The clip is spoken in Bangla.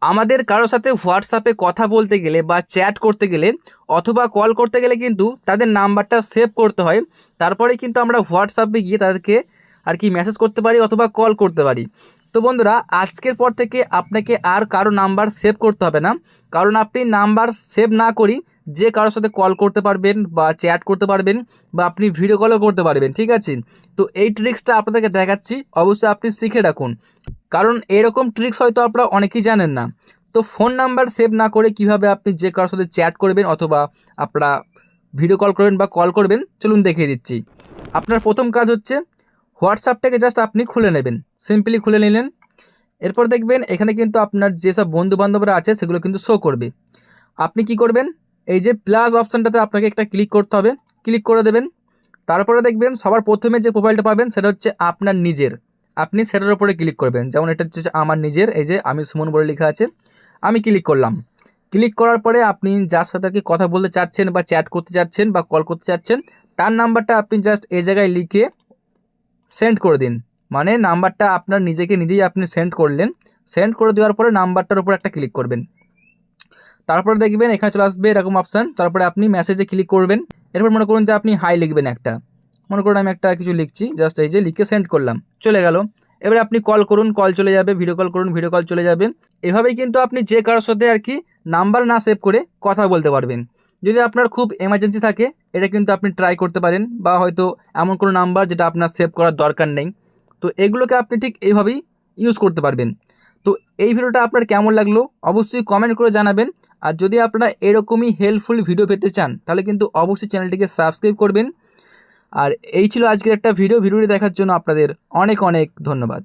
আমাদের কারোর সাথে হোয়াটসঅ্যাপে কথা বলতে গেলে বা চ্যাট করতে গেলে অথবা কল করতে গেলে কিন্তু তাদের নাম্বারটা সেভ করতে হয়। তারপরে কিন্তু আমরা হোয়াটসঅ্যাপে গিয়ে তাদেরকে আর কি মেসেজ করতে পারি অথবা কল করতে পারি। তো বন্ধুরা, আজকের পর থেকে আপনাকে আর কারো নাম্বার সেভ করতে হবে না, কারণ আপনি নাম্বার সেভ না করি যে কারোর সাথে কল করতে পারবেন বা চ্যাট করতে পারবেন বা আপনি ভিডিও কলও করতে পারবেন। ঠিক আছে, তো এই ট্রিক্সটা আপনাদেরকে দেখাচ্ছি, অবশ্যই আপনি শিখে রাখুন, কারণ এরকম ট্রিক্স হয়তো আপনারা অনেকেই জানেন না। তো ফোন নাম্বার সেভ না করে কিভাবে আপনি যে কারোর সাথে চ্যাট করবেন অথবা আপনারা ভিডিও কল করবেন বা কল করবেন, চলুন দেখিয়ে দিচ্ছি। আপনার প্রথম কাজ হচ্ছে হোয়াটসঅ্যাপটাকে জাস্ট আপনি খুলে নেবেন, সিম্পলি খুলে নিলেন। এরপর দেখবেন এখানে কিন্তু আপনার যেসব বন্ধুবান্ধবরা আছে সেগুলো কিন্তু শো করবে। আপনি কি করবেন, এই যে প্লাস অপশানটাতে আপনাকে একটা ক্লিক করতে হবে, ক্লিক করে দেবেন। তারপরে দেখবেন সবার প্রথমে যে প্রোফাইলটা পাবেন সেটা হচ্ছে আপনার নিজের, আপনি সেটার উপরে ক্লিক করবেন। যেমন এটা হচ্ছে আমার নিজের, এই যে আমি সুমন বলে লেখা আছে, আমি ক্লিক করলাম। ক্লিক করার পরে আপনি যার সাথে কি কথা বলতে চাচ্ছেন বা চ্যাট করতে চাচ্ছেন বা কল করতে চাচ্ছেন তার নাম্বারটা আপনি জাস্ট এই জায়গায় লিখে সেন্ড করে দিন। মানে নাম্বারটা আপনার নিজেকে নিজেই আপনি সেন্ড করলেন। সেন্ড করে দেওয়ার পরে নাম্বারটার উপর একটা ক্লিক করবেন। তারপরে দেখবেন এখানে চলে আসবে এরকম অপশান, তারপরে আপনি মেসেজে ক্লিক করবেন। এরপর মনে করুন যে আপনি হাই লিখবেন একটা, মনে করুন আমি একটা কিছু লিখছি, জাস্ট এই যে লিখে সেন্ড করলাম, চলে গেল। এবারে আপনি কল করুন, কল চলে যাবে, ভিডিও কল করুন, ভিডিও কল চলে যাবে। এভাবেই কিন্তু আপনি যে কারোর সাথে আর কি নাম্বার না সেভ করে কথা বলতে পারবেন। যদি আপনার খুব এমার্জেন্সি থাকে এটা কিন্তু আপনি ট্রাই করতে পারেন, বা হয়তো এমন কোনো নাম্বার যেটা আপনার সেভ করার দরকার নেই, তো এগুলোকে আপনি ঠিক এইভাবেই ইউজ করতে পারবেন। তো এই ভিডিওটা আপনার কেমন লাগলো অবশ্যই কমেন্ট করে জানাবেন। আর যদি আপনারা এরকমই হেল্পফুল ভিডিও পেতে চান তাহলে কিন্তু অবশ্যই চ্যানেলটিকে সাবস্ক্রাইব করবেন। আর এই ছিল আজকের একটা ভিডিওটি দেখার জন্য আপনাদের অনেক অনেক ধন্যবাদ।